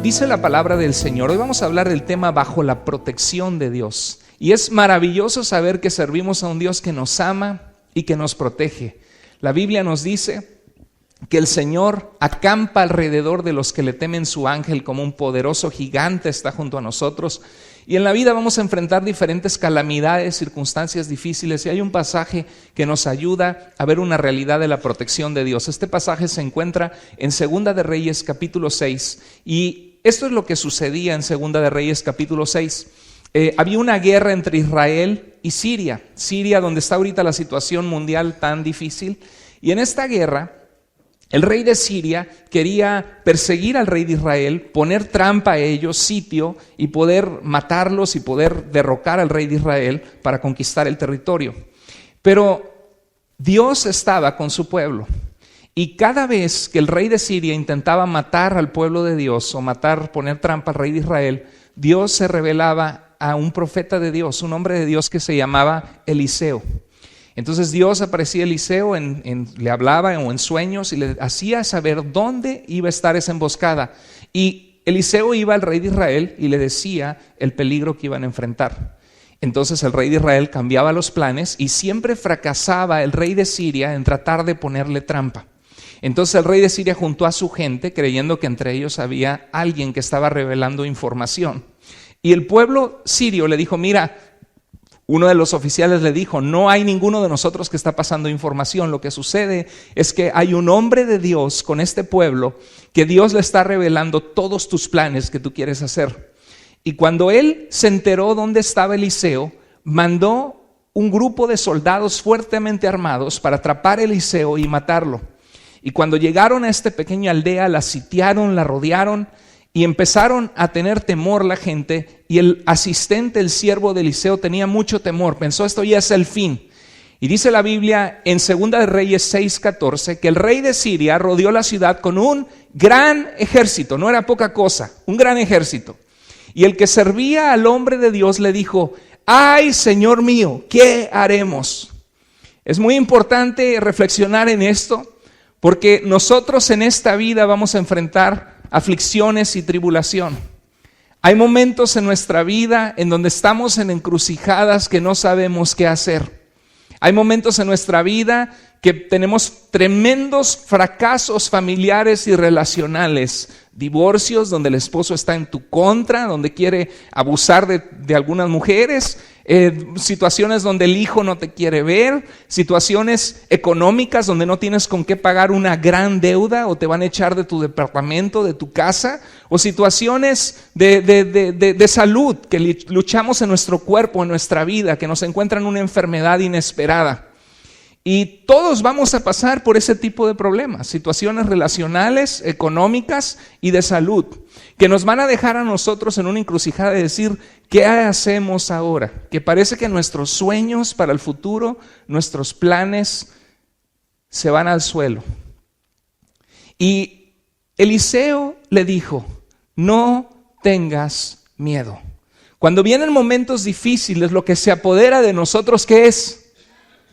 Dice la palabra del Señor. Hoy vamos a hablar del tema bajo la protección de Dios. Y es maravilloso saber que servimos a un Dios que nos ama y que nos protege. La Biblia nos dice que el Señor acampa alrededor de los que le temen, su ángel como un poderoso gigante está junto a nosotros. Y en la vida vamos a enfrentar diferentes calamidades, circunstancias difíciles, y hay un pasaje que nos ayuda a ver una realidad de la protección de Dios. Este pasaje se encuentra en Segunda de Reyes capítulo 6, y esto es lo que sucedía en Segunda de Reyes capítulo 6. Había una guerra entre Israel y Siria, donde está ahorita la situación mundial tan difícil, y en esta guerra el rey de Siria quería perseguir al rey de Israel, poner trampa a ellos, sitio, y poder matarlos y poder derrocar al rey de Israel para conquistar el territorio. Pero Dios estaba con su pueblo, y cada vez que el rey de Siria intentaba matar al pueblo de Dios o poner trampa al rey de Israel, Dios se revelaba a un profeta de Dios, un hombre de Dios que se llamaba Eliseo. Entonces Dios aparecía a Eliseo, le hablaba o en sueños y le hacía saber dónde iba a estar esa emboscada. Y Eliseo iba al rey de Israel y le decía el peligro que iban a enfrentar. Entonces el rey de Israel cambiaba los planes y siempre fracasaba el rey de Siria en tratar de ponerle trampa. Entonces el rey de Siria juntó a su gente creyendo que entre ellos había alguien que estaba revelando información. Y el pueblo sirio le dijo: mira, uno de los oficiales le dijo: no hay ninguno de nosotros que está pasando información. Lo que sucede es que hay un hombre de Dios con este pueblo que Dios le está revelando todos tus planes que tú quieres hacer. Y cuando él se enteró dónde estaba Eliseo, mandó un grupo de soldados fuertemente armados para atrapar a Eliseo y matarlo. Y cuando llegaron a esta pequeña aldea, la sitiaron, la rodearon, y empezaron a tener temor la gente, y el asistente, el siervo de Eliseo, tenía mucho temor. Pensó: esto ya es el fin. Y dice la Biblia en Segunda de Reyes 6:14 que el rey de Siria rodeó la ciudad con un gran ejército. No era poca cosa, un gran ejército. Y el que servía al hombre de Dios le dijo: ¡ay, Señor mío! ¿Qué haremos? Es muy importante reflexionar en esto, porque nosotros en esta vida vamos a enfrentar aflicciones y tribulación. Hay momentos en nuestra vida en donde estamos en encrucijadas que no sabemos qué hacer. Hay momentos en nuestra vida que tenemos tremendos fracasos familiares y relacionales, divorcios donde el esposo está en tu contra, donde quiere abusar de algunas mujeres, situaciones donde el hijo no te quiere ver, situaciones económicas donde no tienes con qué pagar una gran deuda o te van a echar de tu departamento, de tu casa, o situaciones de salud que luchamos en nuestro cuerpo, en nuestra vida, que nos encuentran una enfermedad inesperada. Y todos vamos a pasar por ese tipo de problemas, situaciones relacionales, económicas y de salud, que nos van a dejar a nosotros en una encrucijada de decir: ¿qué hacemos ahora? Que parece que nuestros sueños para el futuro, nuestros planes se van al suelo. Y Eliseo le dijo: no tengas miedo. Cuando vienen momentos difíciles, lo que se apodera de nosotros, ¿qué es?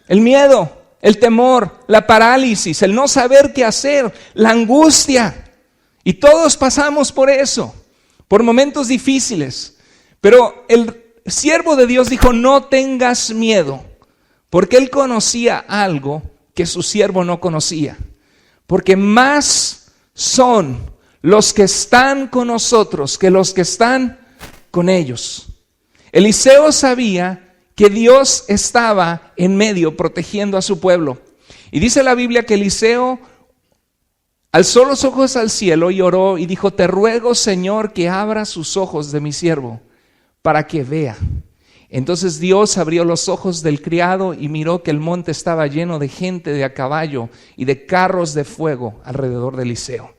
El miedo. El temor, la parálisis, el no saber qué hacer, la angustia. Y todos pasamos por eso, por momentos difíciles. Pero el siervo de Dios dijo: no tengas miedo, porque él conocía algo que su siervo no conocía. Porque más son los que están con nosotros que los que están con ellos. Eliseo sabía que Dios estaba en medio protegiendo a su pueblo. Y dice la Biblia que Eliseo alzó los ojos al cielo y oró y dijo: te ruego, Señor, que abra sus ojos de mi siervo para que vea. Entonces Dios abrió los ojos del criado y miró que el monte estaba lleno de gente de a caballo y de carros de fuego alrededor de Eliseo.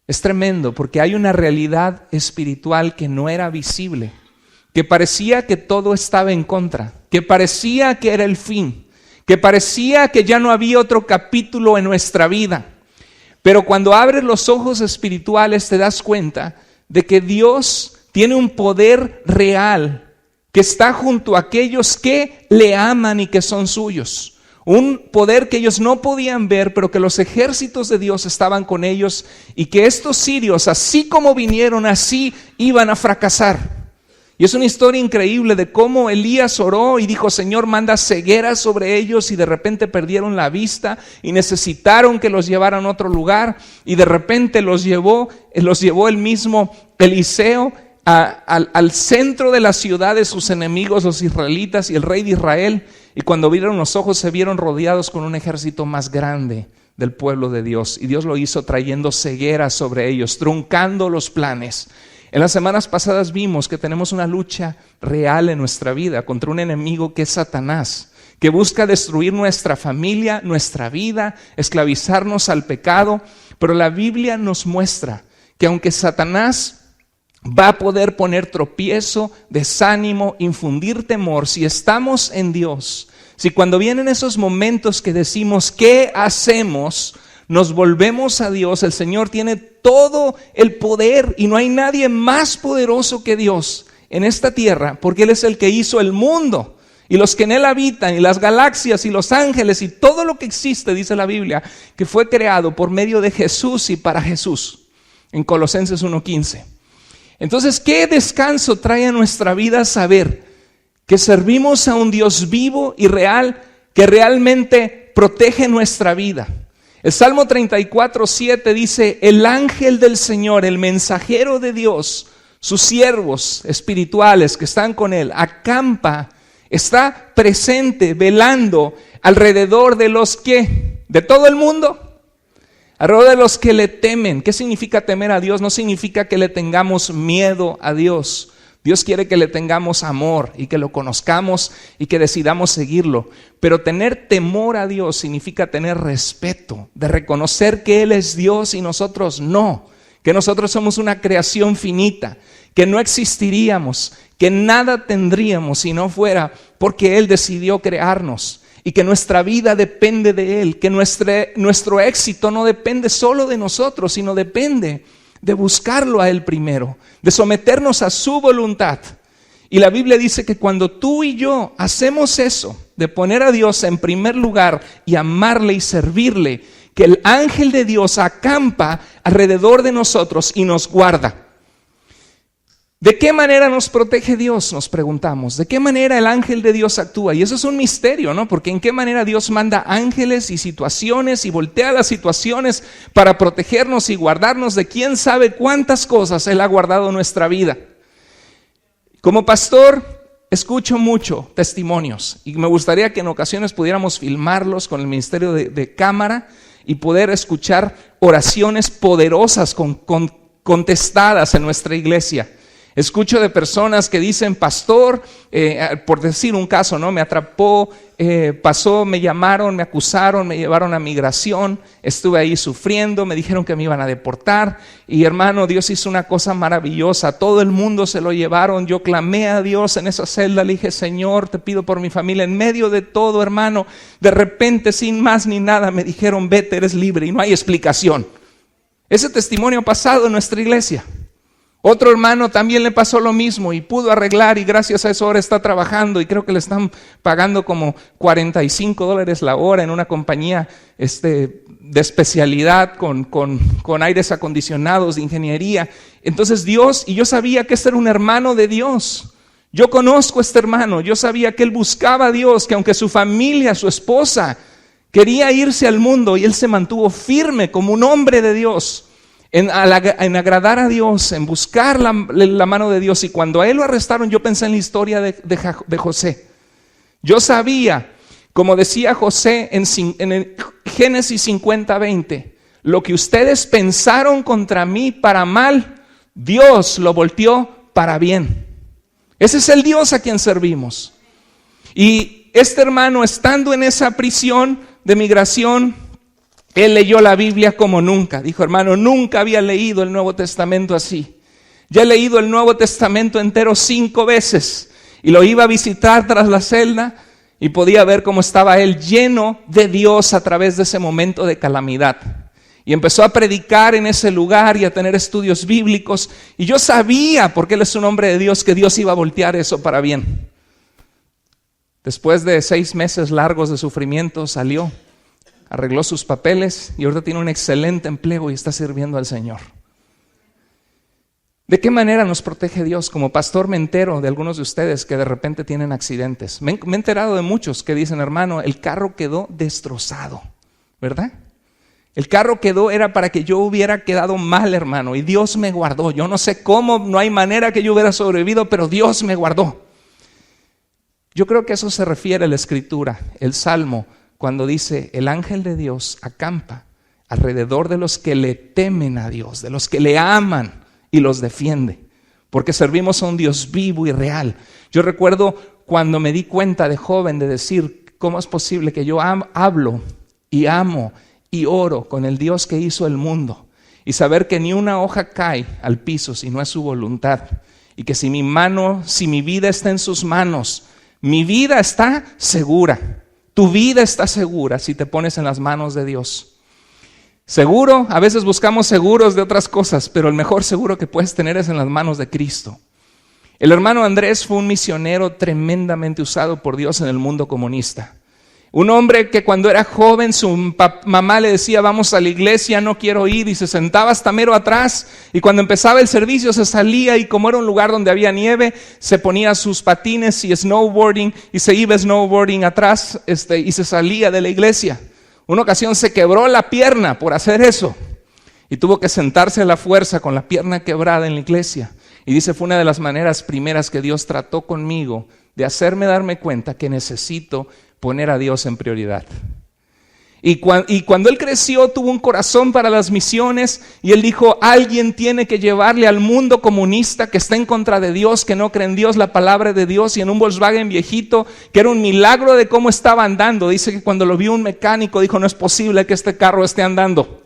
Es tremendo porque hay una realidad espiritual que no era visible, que parecía que todo estaba en contra, que parecía que era el fin, que parecía que ya no había otro capítulo en nuestra vida. Pero cuando abres los ojos espirituales te das cuenta de que Dios tiene un poder real que está junto a aquellos que le aman y que son suyos. Un poder que ellos no podían ver, pero que los ejércitos de Dios estaban con ellos y que estos sirios, así como vinieron, así iban a fracasar. Y es una historia increíble de cómo Elías oró y dijo: Señor, manda ceguera sobre ellos, y de repente perdieron la vista y necesitaron que los llevaran a otro lugar, y de repente los llevó el mismo Eliseo al centro de la ciudad de sus enemigos, los israelitas, y el rey de Israel. Y cuando abrieron los ojos se vieron rodeados con un ejército más grande del pueblo de Dios. Y Dios lo hizo trayendo ceguera sobre ellos, truncando los planes. En las semanas pasadas vimos que tenemos una lucha real en nuestra vida contra un enemigo que es Satanás, que busca destruir nuestra familia, nuestra vida, esclavizarnos al pecado. Pero la Biblia nos muestra que aunque Satanás va a poder poner tropiezo, desánimo, infundir temor, si estamos en Dios, si cuando vienen esos momentos que decimos ¿qué hacemos?, nos volvemos a Dios, el Señor tiene todo el poder y no hay nadie más poderoso que Dios en esta tierra, porque Él es el que hizo el mundo y los que en Él habitan, y las galaxias y los ángeles y todo lo que existe, dice la Biblia, que fue creado por medio de Jesús y para Jesús, en Colosenses 1:15. Entonces, ¿qué descanso trae a nuestra vida saber que servimos a un Dios vivo y real, que realmente protege nuestra vida? El Salmo 34:7 dice: el ángel del Señor, el mensajero de Dios, sus siervos espirituales que están con Él, acampa, está presente, velando alrededor de los que, de todo el mundo, alrededor de los que le temen. ¿Qué significa temer a Dios? No significa que le tengamos miedo a Dios. Dios quiere que le tengamos amor y que lo conozcamos y que decidamos seguirlo. Pero tener temor a Dios significa tener respeto, de reconocer que Él es Dios y nosotros no, que nosotros somos una creación finita, que no existiríamos, que nada tendríamos si no fuera porque Él decidió crearnos. Y que nuestra vida depende de Él, que nuestro éxito no depende solo de nosotros, sino depende de buscarlo a Él primero, de someternos a su voluntad. Y la Biblia dice que cuando tú y yo hacemos eso, de poner a Dios en primer lugar y amarle y servirle, que el ángel de Dios acampa alrededor de nosotros y nos guarda. ¿De qué manera nos protege Dios?, nos preguntamos. ¿De qué manera el ángel de Dios actúa? Y eso es un misterio, ¿no? Porque ¿en qué manera Dios manda ángeles y situaciones y voltea las situaciones para protegernos y guardarnos de quién sabe cuántas cosas Él ha guardado nuestra vida? Como pastor, escucho mucho testimonios y me gustaría que en ocasiones pudiéramos filmarlos con el ministerio de cámara y poder escuchar oraciones poderosas contestadas en nuestra iglesia. Escucho de personas que dicen: pastor, por decir un caso, ¿no? Me atrapó, pasó, me llamaron, me acusaron, me llevaron a migración, estuve ahí sufriendo, me dijeron que me iban a deportar y hermano, Dios hizo una cosa maravillosa, todo el mundo se lo llevaron, yo clamé a Dios en esa celda, le dije: Señor, te pido por mi familia, en medio de todo, hermano, de repente, sin más ni nada, me dijeron: vete, eres libre, y no hay explicación. Ese testimonio ha pasado en nuestra iglesia. Otro hermano también le pasó lo mismo y pudo arreglar, y gracias a eso ahora está trabajando y creo que le están pagando como $45 la hora en una compañía de especialidad con aires acondicionados, de ingeniería. Entonces Dios, y yo sabía que este era un hermano de Dios. Yo conozco a este hermano, yo sabía que él buscaba a Dios, que aunque su familia, su esposa, quería irse al mundo, y él se mantuvo firme como un hombre de Dios. En agradar a Dios, en buscar la mano de Dios. Y cuando a él lo arrestaron, yo pensé en la historia de José. Yo sabía, como decía José en el Génesis 50:20, lo que ustedes pensaron contra mí para mal, Dios lo volteó para bien. Ese es el Dios a quien servimos. Y este hermano, estando en esa prisión de migración, él leyó la Biblia como nunca. Dijo: hermano, nunca había leído el Nuevo Testamento así. Ya he leído el Nuevo Testamento entero 5 veces. Y lo iba a visitar tras la celda y podía ver cómo estaba él lleno de Dios a través de ese momento de calamidad. Y empezó a predicar en ese lugar y a tener estudios bíblicos. Y yo sabía, porque él es un hombre de Dios, que Dios iba a voltear eso para bien. Después de 6 meses largos de sufrimiento salió, arregló sus papeles y ahorita tiene un excelente empleo y está sirviendo al Señor. ¿De qué manera nos protege Dios? Como pastor me entero de algunos de ustedes que de repente tienen accidentes. Me he enterado de muchos que dicen, hermano, el carro quedó destrozado, ¿verdad? El carro era para que yo hubiera quedado mal, hermano, y Dios me guardó. Yo no sé cómo, no hay manera que yo hubiera sobrevivido, pero Dios me guardó. Yo creo que a eso se refiere la Escritura, el Salmo, cuando dice, el ángel de Dios acampa alrededor de los que le temen a Dios, de los que le aman y los defiende, porque servimos a un Dios vivo y real. Yo recuerdo cuando me di cuenta de joven de decir, ¿cómo es posible que yo hablo y amo y oro con el Dios que hizo el mundo? Y saber que ni una hoja cae al piso si no es su voluntad. Y que si mi vida está en sus manos, mi vida está segura. Tu vida está segura si te pones en las manos de Dios. Seguro, a veces buscamos seguros de otras cosas, pero el mejor seguro que puedes tener es en las manos de Cristo. El hermano Andrés fue un misionero tremendamente usado por Dios en el mundo comunista. Un hombre que cuando era joven su mamá le decía, vamos a la iglesia, no quiero ir, y se sentaba hasta mero atrás, y cuando empezaba el servicio se salía, y como era un lugar donde había nieve, se ponía sus patines y snowboarding, y se iba snowboarding atrás, y se salía de la iglesia. Una ocasión se quebró la pierna por hacer eso, y tuvo que sentarse a la fuerza con la pierna quebrada en la iglesia. Y dice, fue una de las maneras primeras que Dios trató conmigo de hacerme darme cuenta que necesito poner a Dios en prioridad. Y cuando él creció tuvo un corazón para las misiones y él dijo, alguien tiene que llevarle al mundo comunista que está en contra de Dios, que no cree en Dios, la palabra de Dios, y en un Volkswagen viejito, que era un milagro de cómo estaba andando. Dice que cuando lo vio un mecánico dijo, no es posible que este carro esté andando.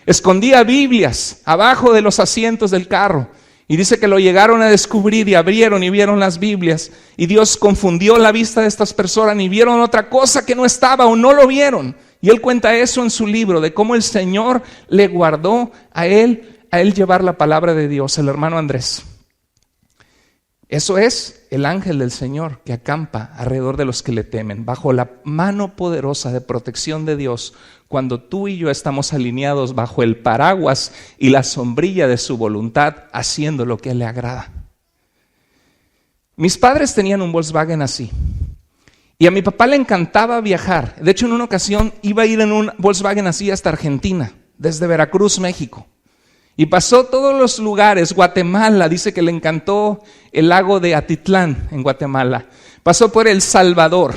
Escondía Biblias abajo de los asientos del carro. Y dice que lo llegaron a descubrir y abrieron y vieron las Biblias. Y Dios confundió la vista de estas personas y vieron otra cosa que no estaba o no lo vieron. Y él cuenta eso en su libro, de cómo el Señor le guardó a él llevar la palabra de Dios, el hermano Andrés. Eso es el ángel del Señor que acampa alrededor de los que le temen, bajo la mano poderosa de protección de Dios, cuando tú y yo estamos alineados bajo el paraguas y la sombrilla de su voluntad, haciendo lo que le agrada. Mis padres tenían un Volkswagen así, y a mi papá le encantaba viajar. De hecho, en una ocasión iba a ir en un Volkswagen así hasta Argentina, desde Veracruz, México. Y pasó todos los lugares, Guatemala, dice que le encantó el lago de Atitlán en Guatemala. Pasó por El Salvador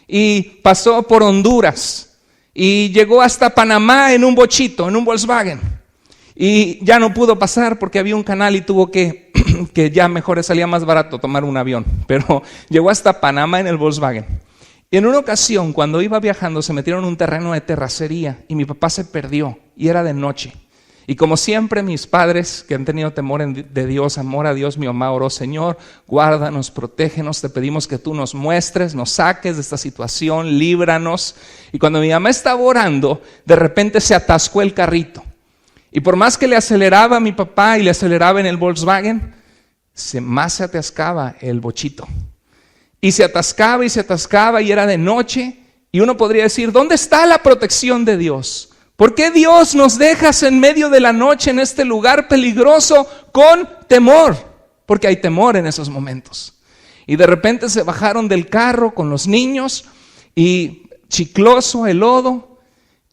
y pasó por Honduras y llegó hasta Panamá en un bochito, en un Volkswagen. Y ya no pudo pasar porque había un canal y tuvo que ya mejor salía más barato tomar un avión. Pero llegó hasta Panamá en el Volkswagen. Y en una ocasión, cuando iba viajando, se metieron en un terreno de terracería y mi papá se perdió y era de noche. Y como siempre mis padres que han tenido temor de Dios, amor a Dios, mi mamá oró, Señor, guárdanos, protégenos, te pedimos que tú nos muestres, nos saques de esta situación, líbranos. Y cuando mi mamá estaba orando, de repente se atascó el carrito. Y por más que le aceleraba a mi papá y le aceleraba en el Volkswagen, más se atascaba el bochito. Y se atascaba y era de noche. Y uno podría decir, ¿dónde está la protección de Dios? ¿Por qué Dios nos dejas en medio de la noche en este lugar peligroso con temor? Porque hay temor en esos momentos. Y de repente se bajaron del carro con los niños y chicloso el lodo.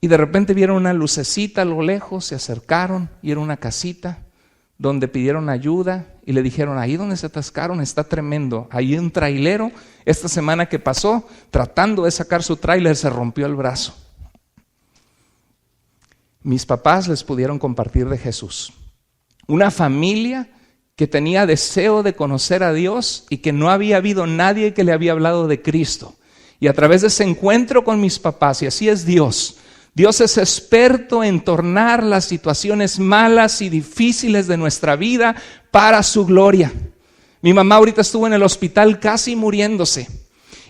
Y de repente vieron una lucecita a lo lejos, se acercaron y era una casita donde pidieron ayuda y le dijeron, ahí donde se atascaron está tremendo. Ahí un trailero, esta semana que pasó, tratando de sacar su tráiler, se rompió el brazo. Mis papás les pudieron compartir de Jesús. Una familia que tenía deseo de conocer a Dios y que no había habido nadie que le había hablado de Cristo. Y a través de ese encuentro con mis papás, y así es Dios. Dios es experto en tornar las situaciones malas y difíciles de nuestra vida para su gloria. Mi mamá ahorita estuvo en el hospital casi muriéndose.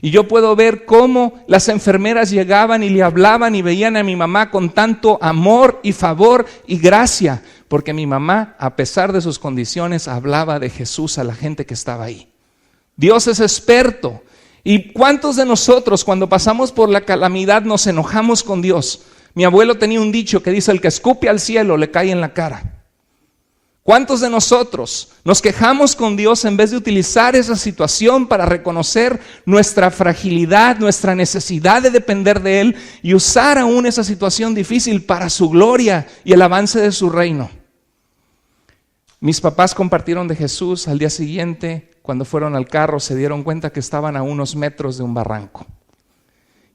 Y yo puedo ver cómo las enfermeras llegaban y le hablaban y veían a mi mamá con tanto amor y favor y gracia. Porque mi mamá, a pesar de sus condiciones, hablaba de Jesús a la gente que estaba ahí. Dios es experto ¿Y cuántos de nosotros cuando pasamos por la calamidad nos enojamos con Dios? Mi abuelo tenía un dicho que dice: el que escupe al cielo le cae en la cara. ¿Cuántos de nosotros nos quejamos con Dios en vez de utilizar esa situación para reconocer nuestra fragilidad, nuestra necesidad de depender de Él y usar aún esa situación difícil para su gloria y el avance de su reino? Mis papás compartieron de Jesús. Al día siguiente, cuando fueron al carro, se dieron cuenta que estaban a unos metros de un barranco.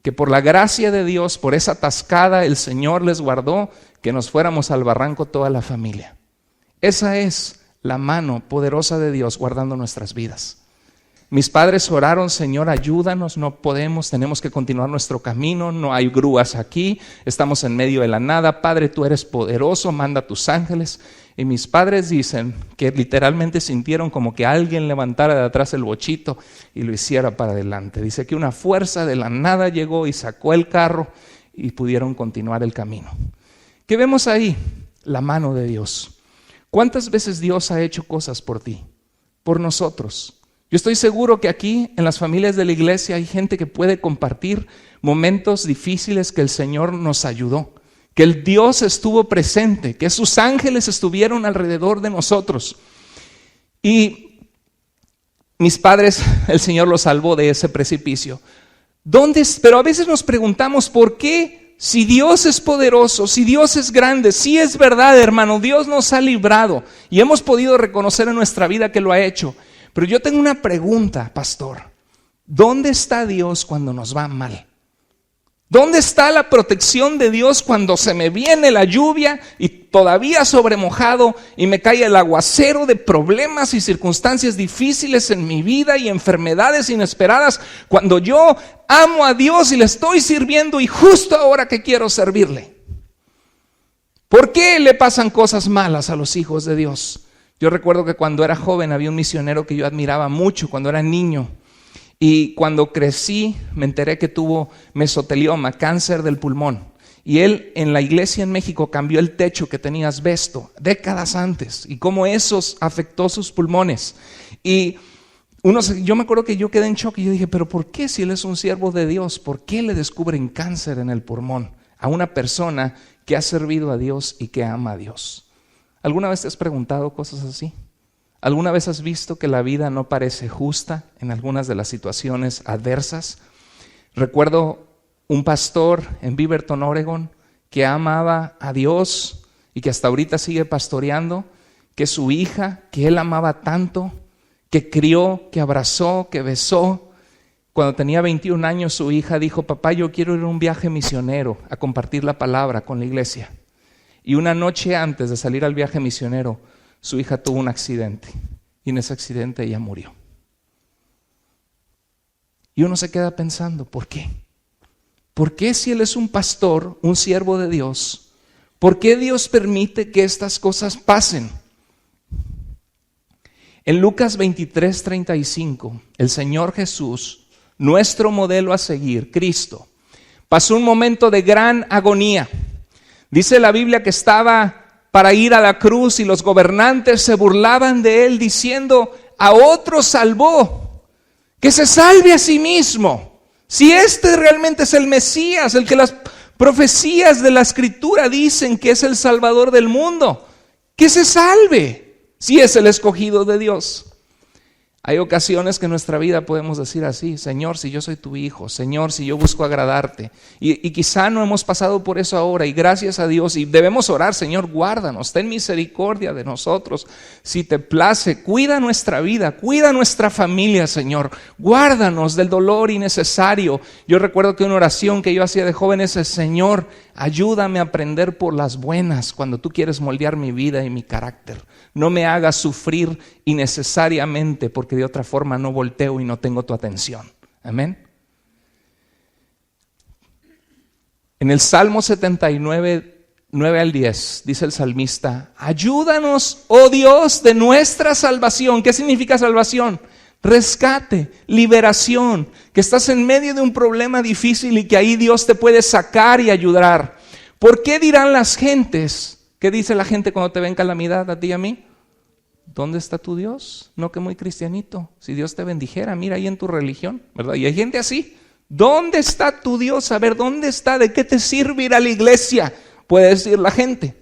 Que por la gracia de Dios, por esa atascada, el Señor les guardó que nos fuéramos al barranco toda la familia. Esa es la mano poderosa de Dios guardando nuestras vidas. Mis padres oraron: Señor, ayúdanos, no podemos, tenemos que continuar nuestro camino, no hay grúas aquí, estamos en medio de la nada. Padre, tú eres poderoso, manda a tus ángeles. Y mis padres dicen que literalmente sintieron como que alguien levantara de atrás el bochito y lo hiciera para adelante. Dice que una fuerza de la nada llegó y sacó el carro y pudieron continuar el camino. ¿Qué vemos ahí? La mano de Dios. ¿Cuántas veces Dios ha hecho cosas por ti? Por nosotros. Yo estoy seguro que aquí en las familias de la iglesia hay gente que puede compartir momentos difíciles que el Señor nos ayudó, que el Dios estuvo presente, que sus ángeles estuvieron alrededor de nosotros. Y mis padres, el Señor los salvó de ese precipicio. Pero a veces nos preguntamos ¿por qué? Si Dios es poderoso, si Dios es grande, si es verdad, hermano, Dios nos ha librado y hemos podido reconocer en nuestra vida que lo ha hecho. Pero yo tengo una pregunta, pastor. ¿Dónde está Dios cuando nos va mal? ¿Dónde está la protección de Dios cuando se me viene la lluvia y todavía sobremojado y me cae el aguacero de problemas y circunstancias difíciles en mi vida y enfermedades inesperadas? Cuando yo amo a Dios y le estoy sirviendo y justo ahora que quiero servirle. ¿Por qué le pasan cosas malas a los hijos de Dios? Yo recuerdo que cuando era joven había un misionero que yo admiraba mucho cuando era niño. Y cuando crecí me enteré que tuvo mesotelioma, cáncer del pulmón. Y él en la iglesia en México cambió el techo que tenía asbesto décadas antes. Y cómo eso afectó sus pulmones. Y yo me acuerdo que yo quedé en shock y yo dije, pero ¿por qué si él es un siervo de Dios? ¿Por qué le descubren cáncer en el pulmón a una persona que ha servido a Dios y que ama a Dios? ¿Alguna vez te has preguntado cosas así? ¿Alguna vez has visto que la vida no parece justa en algunas de las situaciones adversas? Recuerdo un pastor en Beaverton, Oregon, que amaba a Dios y que hasta ahorita sigue pastoreando, que su hija, que él amaba tanto, que crió, que abrazó, que besó. Cuando tenía 21 años, su hija dijo: papá, yo quiero ir a un viaje misionero a compartir la palabra con la iglesia. Y una noche antes de salir al viaje misionero, su hija tuvo un accidente y en ese accidente ella murió. Y uno se queda pensando, ¿por qué? ¿Por qué si él es un pastor, un siervo de Dios, por qué Dios permite que estas cosas pasen? En Lucas 23:35, el Señor Jesús, nuestro modelo a seguir, Cristo, pasó un momento de gran agonía. Dice la Biblia que estaba para ir a la cruz y los gobernantes se burlaban de él diciendo: a otro salvó, que se salve a sí mismo. Si este realmente es el Mesías, el que las profecías de la Escritura dicen que es el Salvador del mundo, que se salve si es el escogido de Dios. Hay ocasiones que en nuestra vida podemos decir así: Señor, si yo soy tu hijo, Señor, si yo busco agradarte. Y quizá no hemos pasado por eso ahora, y gracias a Dios, y debemos orar: Señor, guárdanos, ten misericordia de nosotros. Si te place, cuida nuestra vida, cuida nuestra familia, Señor. Guárdanos del dolor innecesario. Yo recuerdo que una oración que yo hacía de joven es: Señor, ayúdame a aprender por las buenas cuando tú quieres moldear mi vida y mi carácter. No me hagas sufrir innecesariamente, porque de otra forma no volteo y no tengo tu atención. Amén. En el Salmo 79, 9 al 10, dice el salmista: ayúdanos, oh Dios, de nuestra salvación. ¿Qué significa salvación? Rescate, liberación, que estás en medio de un problema difícil y que ahí Dios te puede sacar y ayudar. ¿Por qué dirán las gentes? ¿Qué dice la gente cuando te ven calamidad a ti y a mí? ¿dónde está tu Dios? No que muy cristianito. Si Dios te bendijera, mira ahí en tu religión, ¿verdad? Y hay gente así. ¿Dónde está tu Dios? A ver, ¿dónde está? ¿De qué te sirve ir a la iglesia? Puede decir la gente.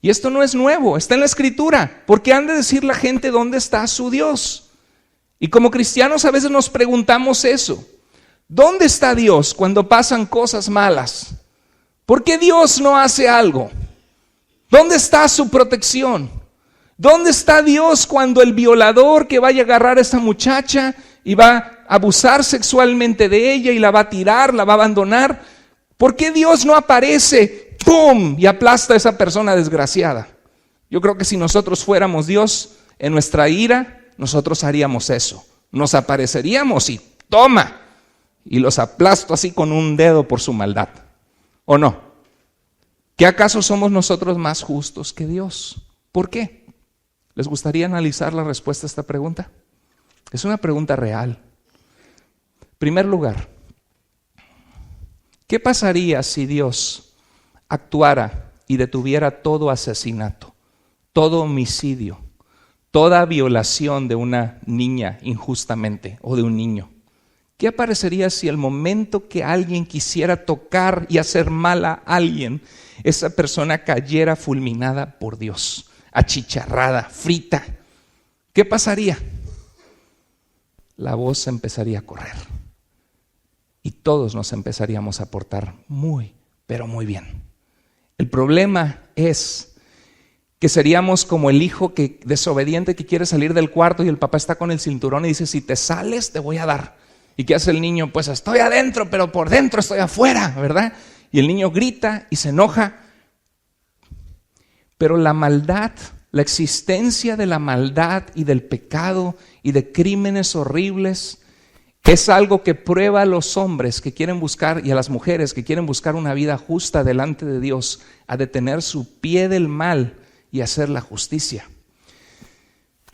Y esto no es nuevo, está en la Escritura. ¿Por qué han de decir la gente dónde está su Dios? Y como cristianos a veces nos preguntamos eso. ¿Dónde está Dios cuando pasan cosas malas? ¿Por qué Dios no hace algo? ¿Dónde está su protección? ¿Dónde está Dios cuando el violador que vaya a agarrar a esa muchacha y va a abusar sexualmente de ella y la va a tirar, la va a abandonar? ¿Por qué Dios no aparece, ¡pum!, y aplasta a esa persona desgraciada? Yo creo que si nosotros fuéramos Dios, en nuestra ira, nosotros haríamos eso. Nos apareceríamos y ¡toma! Y los aplasto así con un dedo por su maldad. ¿O no? ¿Qué acaso somos nosotros más justos que Dios? ¿Por qué? ¿Les gustaría analizar la respuesta a esta pregunta? Es una pregunta real. En primer lugar, ¿qué pasaría si Dios actuara y detuviera todo asesinato, todo homicidio, toda violación de una niña injustamente o de un niño? ¿Qué aparecería si el momento que alguien quisiera tocar y hacer mal a alguien, esa persona cayera fulminada por Dios, achicharrada, frita? ¿Qué pasaría? La voz empezaría a correr y todos nos empezaríamos a portar muy, pero muy bien. El problema es que seríamos como el hijo desobediente que quiere salir del cuarto y el papá está con el cinturón y dice, si te sales te voy a dar. ¿Y qué hace el niño? Pues estoy adentro, pero por dentro estoy afuera, ¿verdad? Y el niño grita y se enoja. Pero la maldad, la existencia de la maldad y del pecado y de crímenes horribles es algo que prueba a los hombres que quieren buscar y a las mujeres que quieren buscar una vida justa delante de Dios a detener su pie del mal y hacer la justicia.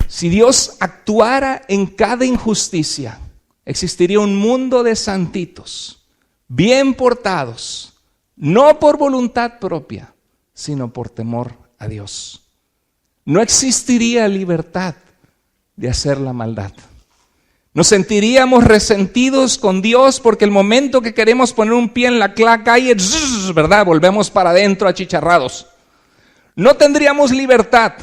Si Dios actuara en cada injusticia, existiría un mundo de santitos, bien portados, no por voluntad propia, sino por temor a Dios. No existiría libertad de hacer la maldad. Nos sentiríamos resentidos con Dios porque el momento que queremos poner un pie en la calle, ¿verdad?, volvemos para adentro achicharrados. No tendríamos libertad.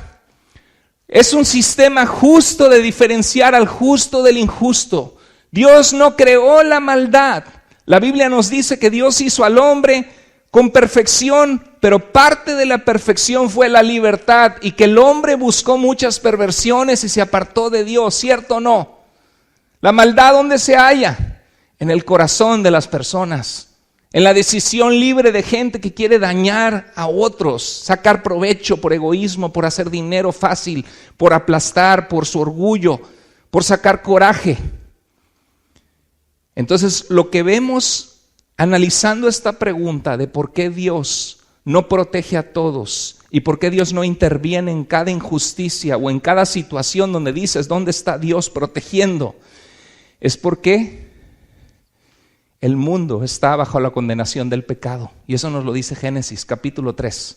Es un sistema justo de diferenciar al justo del injusto. Dios no creó la maldad. La Biblia nos dice que Dios hizo al hombre con perfección, pero parte de la perfección fue la libertad y que el hombre buscó muchas perversiones y se apartó de Dios, ¿cierto o no? La maldad, ¿dónde se halla? En el corazón de las personas, en la decisión libre de gente que quiere dañar a otros, sacar provecho por egoísmo, por hacer dinero fácil, por aplastar, por su orgullo, por sacar coraje. Entonces, lo que vemos analizando esta pregunta de por qué Dios no protege a todos y por qué Dios no interviene en cada injusticia o en cada situación donde dices, ¿dónde está Dios protegiendo? Es porque el mundo está bajo la condenación del pecado. Y eso nos lo dice Génesis capítulo 3.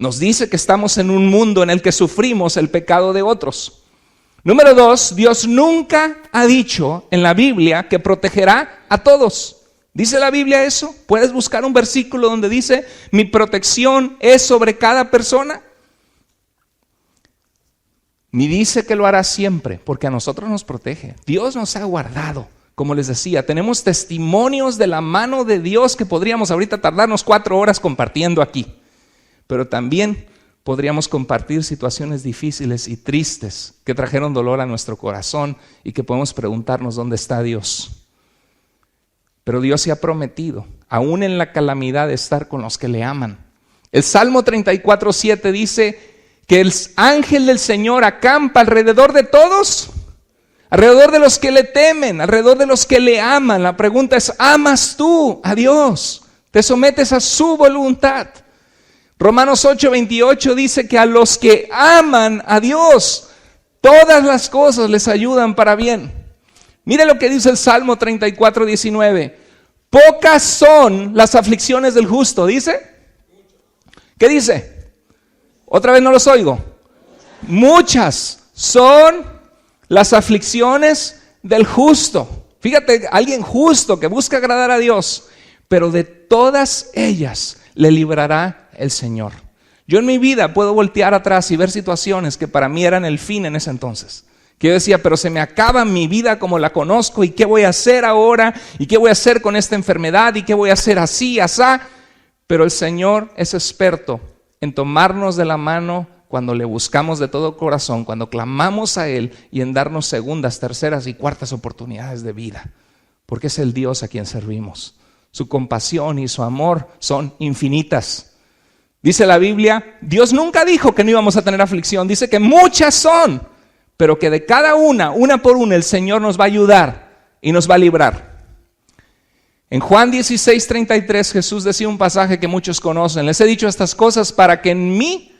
Nos dice que estamos en un mundo en el que sufrimos el pecado de otros. Número 2, Dios nunca ha dicho en la Biblia que protegerá a todos. ¿Dice la Biblia eso? ¿Puedes buscar un versículo donde dice, mi protección es sobre cada persona? Ni dice que lo hará siempre, porque a nosotros nos protege. Dios nos ha guardado. Como les decía, tenemos testimonios de la mano de Dios que podríamos ahorita tardarnos 4 horas compartiendo aquí. Pero también podríamos compartir situaciones difíciles y tristes que trajeron dolor a nuestro corazón y que podemos preguntarnos dónde está Dios. Pero Dios se ha prometido, aún en la calamidad, de estar con los que le aman. El Salmo 34:7 dice que el ángel del Señor acampa alrededor de todos, alrededor de los que le temen, alrededor de los que le aman. La pregunta es, ¿amas tú a Dios? ¿Te sometes a su voluntad? Romanos 8:28 dice que a los que aman a Dios, todas las cosas les ayudan para bien. Mire lo que dice el Salmo 34:19. Pocas son las aflicciones del justo, ¿dice? ¿Qué dice? Otra vez no los oigo. muchas son las aflicciones del justo. Fíjate, alguien justo que busca agradar a Dios, pero de todas ellas le librará el Señor. Yo en mi vida puedo voltear atrás y ver situaciones que para mí eran el fin en ese entonces. Que yo decía, pero se me acaba mi vida como la conozco, ¿y qué voy a hacer ahora? ¿Y qué voy a hacer con esta enfermedad? ¿Y qué voy a hacer así, asá? Pero el Señor es experto en tomarnos de la mano cuando le buscamos de todo corazón, cuando clamamos a Él, y en darnos segundas, terceras y cuartas oportunidades de vida. Porque es el Dios a quien servimos. Su compasión y su amor son infinitas. Dice la Biblia, Dios nunca dijo que no íbamos a tener aflicción, dice que muchas son, pero que de cada una por una, el Señor nos va a ayudar y nos va a librar. En Juan 16:33 Jesús decía un pasaje que muchos conocen: les he dicho estas cosas para que en mí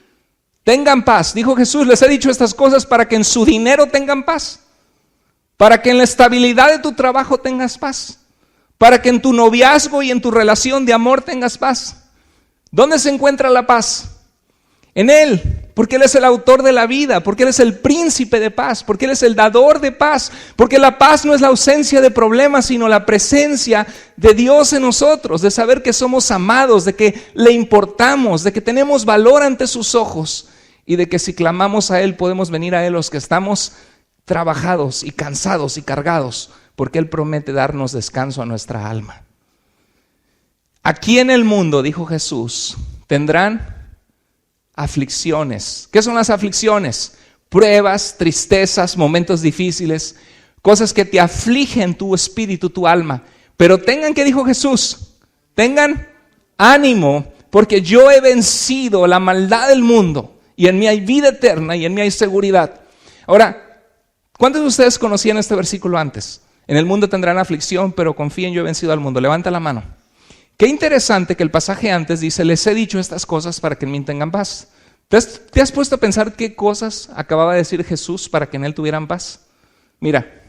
tengan paz. Dijo Jesús, les he dicho estas cosas para que en su dinero tengan paz, para que en la estabilidad de tu trabajo tengas paz, para que en tu noviazgo y en tu relación de amor tengas paz. ¿Dónde se encuentra la paz? En Él, porque Él es el autor de la vida, porque Él es el príncipe de paz, porque Él es el dador de paz, porque la paz no es la ausencia de problemas, sino la presencia de Dios en nosotros, de saber que somos amados, de que le importamos, de que tenemos valor ante sus ojos y de que si clamamos a Él podemos venir a Él los que estamos trabajados y cansados y cargados, porque Él promete darnos descanso a nuestra alma. Aquí en el mundo, dijo Jesús, tendrán aflicciones. ¿Qué son las aflicciones? Pruebas, tristezas, momentos difíciles, cosas que te afligen tu espíritu, tu alma. Pero tengan, ¿qué dijo Jesús? Tengan ánimo, porque yo he vencido la maldad del mundo y en mí hay vida eterna y en mí hay seguridad. Ahora, ¿cuántos de ustedes conocían este versículo antes? En el mundo tendrán aflicción, pero confíen, yo he vencido al mundo. Levanta la mano. Qué interesante que el pasaje antes dice, les he dicho estas cosas para que en mí tengan paz. ¿Te has puesto a pensar qué cosas acababa de decir Jesús para que en Él tuvieran paz? Mira,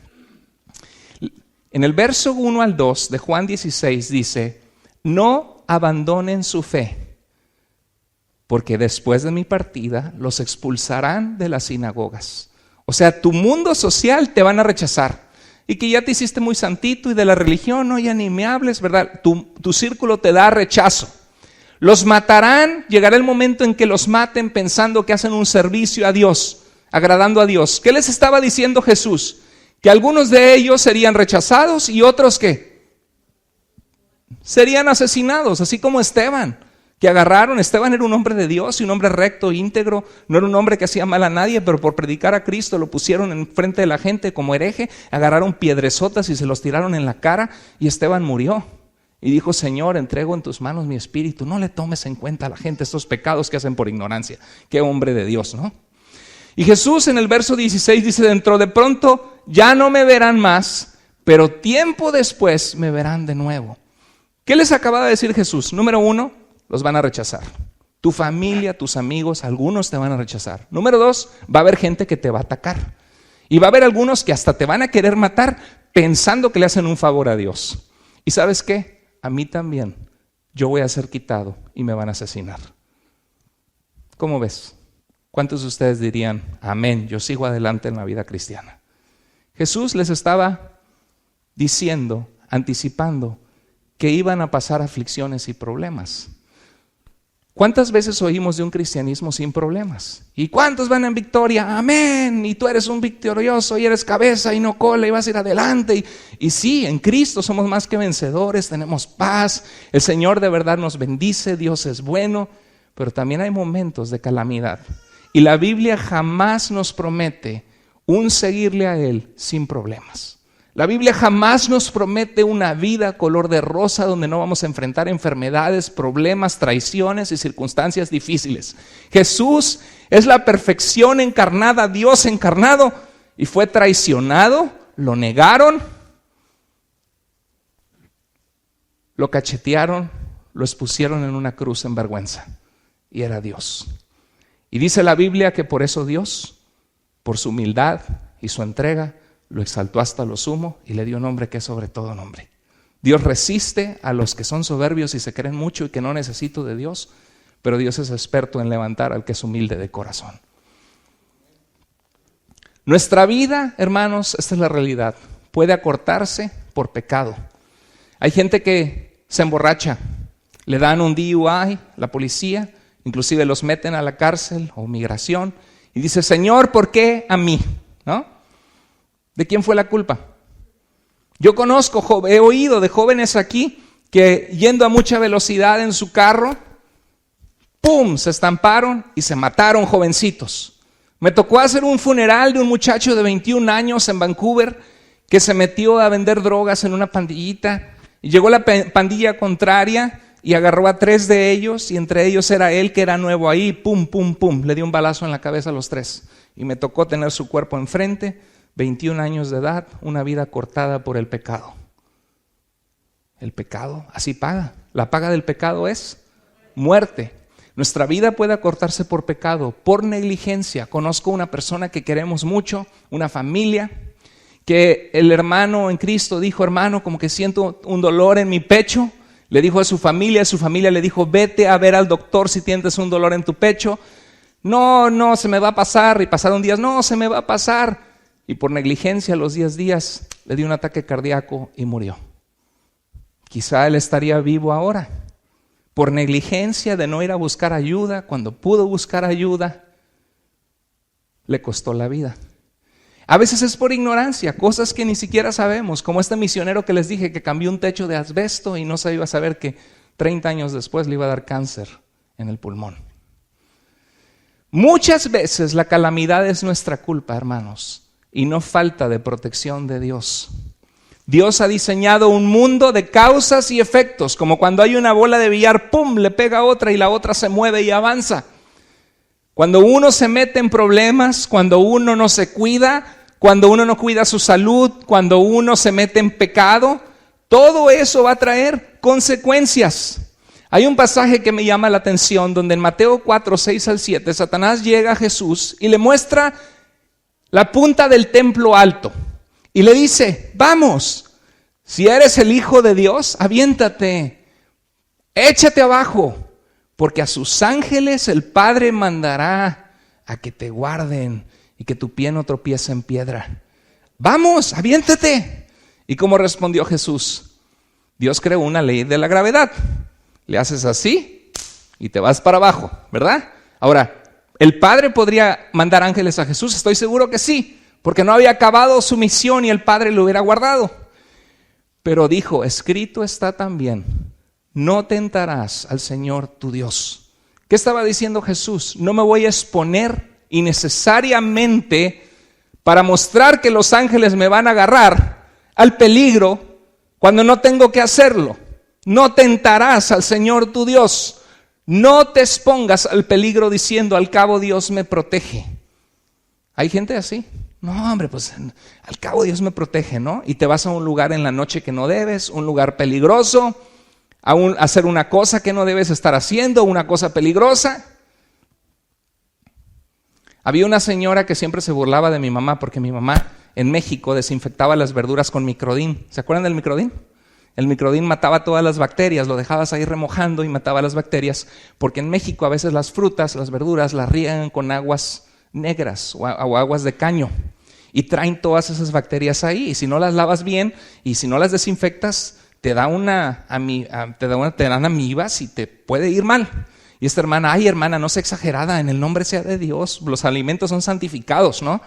en el verso 1 al 2 de Juan 16 dice, no abandonen su fe, porque después de mi partida los expulsarán de las sinagogas. O sea, tu mundo social te van a rechazar. Y que ya te hiciste muy santito y de la religión, no, ya ni me hables, ¿verdad? Tu círculo te da rechazo. Los matarán, llegará el momento en que los maten pensando que hacen un servicio a Dios, agradando a Dios. ¿Qué les estaba diciendo Jesús? Que algunos de ellos serían rechazados y otros ¿qué? Serían asesinados, así como Esteban. Que agarraron, Esteban era un hombre de Dios y un hombre recto, íntegro, no era un hombre que hacía mal a nadie, pero por predicar a Cristo lo pusieron en frente de la gente como hereje, agarraron piedresotas y se los tiraron en la cara y Esteban murió. Y dijo, Señor, entrego en tus manos mi espíritu, no le tomes en cuenta a la gente estos pecados que hacen por ignorancia. Qué hombre de Dios, ¿no? Y Jesús en el verso 16 dice, dentro de pronto ya no me verán más, pero tiempo después me verán de nuevo. ¿Qué les acaba de decir Jesús? Número 1, los van a rechazar. Tu familia, tus amigos, algunos te van a rechazar. Número 2, va a haber gente que te va a atacar. Y va a haber algunos que hasta te van a querer matar pensando que le hacen un favor a Dios. ¿Y sabes qué? A mí también. Yo voy a ser quitado y me van a asesinar. ¿Cómo ves? ¿Cuántos de ustedes dirían, amén, yo sigo adelante en la vida cristiana? Jesús les estaba diciendo, anticipando, que iban a pasar aflicciones y problemas. ¿Cuántas veces oímos de un cristianismo sin problemas? ¿Y cuántos van en victoria? Amén, y tú eres un victorioso y eres cabeza y no cola y vas a ir adelante. Y sí, en Cristo somos más que vencedores, tenemos paz, el Señor de verdad nos bendice, Dios es bueno, pero también hay momentos de calamidad. Y la Biblia jamás nos promete un seguirle a Él sin problemas. La Biblia jamás nos promete una vida color de rosa donde no vamos a enfrentar enfermedades, problemas, traiciones y circunstancias difíciles. Jesús es la perfección encarnada, Dios encarnado, y fue traicionado, lo negaron, lo cachetearon, lo expusieron en una cruz en vergüenza, y era Dios. Y dice la Biblia que por eso Dios, por su humildad y su entrega, lo exaltó hasta lo sumo y le dio nombre que es sobre todo nombre. Dios resiste a los que son soberbios y se creen mucho y que no necesito de Dios, pero Dios es experto en levantar al que es humilde de corazón. Nuestra vida, hermanos, esta es la realidad, puede acortarse por pecado. Hay gente que se emborracha, le dan un DUI, la policía, inclusive los meten a la cárcel o migración y dice, Señor, ¿por qué a mí? ¿No? ¿De quién fue la culpa? Yo conozco, he oído de jóvenes aquí que yendo a mucha velocidad en su carro, ¡pum!, se estamparon y se mataron jovencitos. Me tocó hacer un funeral de un muchacho de 21 años en Vancouver que se metió a vender drogas en una pandillita y llegó la pandilla contraria y agarró a 3 de ellos y entre ellos era él que era nuevo ahí, pum, pum, pum, le dio un balazo en la cabeza a los 3 y me tocó tener su cuerpo enfrente, 21 años de edad, una vida cortada por el pecado. El pecado así paga, la paga del pecado es muerte. Nuestra vida puede acortarse por pecado, por negligencia. Conozco una persona que queremos mucho, una familia, que el hermano en Cristo dijo, hermano, como que siento un dolor en mi pecho. Le dijo a su familia le dijo, vete a ver al doctor si tienes un dolor en tu pecho. No, se me va a pasar. Y pasaron días, no, se me va a pasar. Y por negligencia a los 10 días le dio un ataque cardíaco y murió. Quizá él estaría vivo ahora. Por negligencia de no ir a buscar ayuda, cuando pudo buscar ayuda, le costó la vida. A veces es por ignorancia, cosas que ni siquiera sabemos, como este misionero que les dije que cambió un techo de asbesto y no se iba a saber que 30 años después le iba a dar cáncer en el pulmón. Muchas veces la calamidad es nuestra culpa, hermanos, y no falta de protección de Dios. Dios ha diseñado un mundo de causas y efectos, como cuando hay una bola de billar, ¡pum!, le pega a otra y la otra se mueve y avanza. Cuando uno se mete en problemas, cuando uno no se cuida, cuando uno no cuida su salud, cuando uno se mete en pecado, todo eso va a traer consecuencias. Hay un pasaje que me llama la atención, donde en Mateo 4, 6 al 7, Satanás llega a Jesús y le muestra la punta del templo alto. Y le dice, vamos, si eres el Hijo de Dios, aviéntate, échate abajo, porque a sus ángeles el Padre mandará a que te guarden y que tu pie no tropiece en piedra. Vamos, aviéntate. ¿Y cómo respondió Jesús? Dios creó una ley de la gravedad. Le haces así y te vas para abajo, ¿verdad? Ahora, ¿el Padre podría mandar ángeles a Jesús? Estoy seguro que sí. Porque no había acabado su misión y el Padre lo hubiera guardado. Pero dijo, escrito está también, no tentarás al Señor tu Dios. ¿Qué estaba diciendo Jesús? No me voy a exponer innecesariamente para mostrar que los ángeles me van a agarrar al peligro cuando no tengo que hacerlo. No tentarás al Señor tu Dios. No te expongas al peligro diciendo, al cabo Dios me protege. Hay gente así. No, hombre, pues al cabo Dios me protege, ¿no? Y te vas a un lugar en la noche que no debes, un lugar peligroso, a hacer una cosa que no debes estar haciendo, una cosa peligrosa. Había una señora que siempre se burlaba de mi mamá, porque mi mamá en México desinfectaba las verduras con microdín. ¿Se acuerdan del microdín? El microdín mataba todas las bacterias, lo dejabas ahí remojando y mataba las bacterias, porque en México a veces las frutas, las verduras, las riegan con aguas negras o aguas de caño y traen todas esas bacterias ahí, y si no las lavas bien y si no las desinfectas te dan amibas y te puede ir mal. Y esta hermana, ay hermana, no sea exagerada, en el nombre sea de Dios, los alimentos son santificados, ¿no?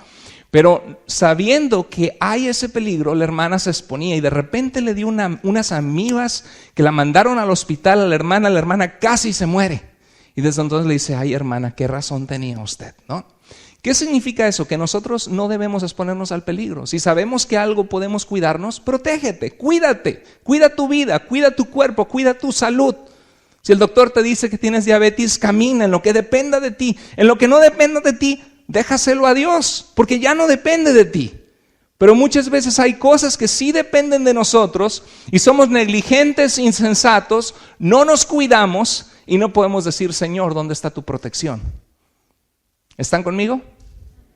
Pero sabiendo que hay ese peligro, la hermana se exponía y de repente le dio unas amibas que la mandaron al hospital a la hermana casi se muere. Y desde entonces le dice, ay hermana, ¿qué razón tenía usted? ¿No? ¿Qué significa eso? Que nosotros no debemos exponernos al peligro. Si sabemos que algo podemos cuidarnos, protégete, cuídate, cuida tu vida, cuida tu cuerpo, cuida tu salud. Si el doctor te dice que tienes diabetes, camina en lo que dependa de ti. En lo que no dependa de ti, déjaselo a Dios, porque ya no depende de ti. Pero muchas veces hay cosas que sí dependen de nosotros y somos negligentes, insensatos, no nos cuidamos y no podemos decir, Señor, ¿dónde está tu protección? ¿Están conmigo?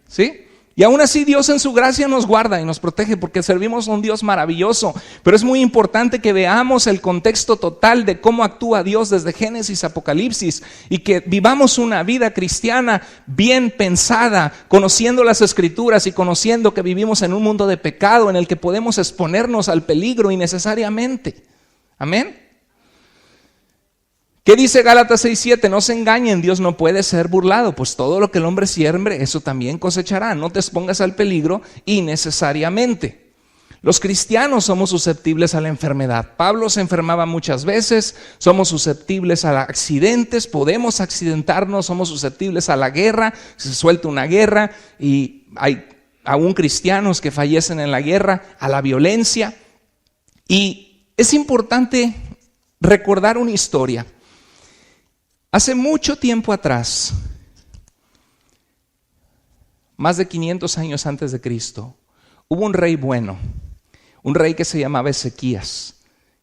¿Sí? Y aún así Dios en su gracia nos guarda y nos protege porque servimos a un Dios maravilloso. Pero es muy importante que veamos el contexto total de cómo actúa Dios desde Génesis a Apocalipsis y que vivamos una vida cristiana bien pensada, conociendo las Escrituras y conociendo que vivimos en un mundo de pecado en el que podemos exponernos al peligro innecesariamente. Amén. ¿Qué dice Gálatas 6:7? No se engañen, Dios no puede ser burlado, pues todo lo que el hombre siembre, eso también cosechará. No te expongas al peligro innecesariamente. Los cristianos somos susceptibles a la enfermedad. Pablo se enfermaba muchas veces, somos susceptibles a accidentes, podemos accidentarnos, somos susceptibles a la guerra, se suelta una guerra y hay aún cristianos que fallecen en la guerra, a la violencia. Y es importante recordar una historia. Hace mucho tiempo atrás, más de 500 años antes de Cristo, hubo un rey bueno, un rey que se llamaba Ezequías,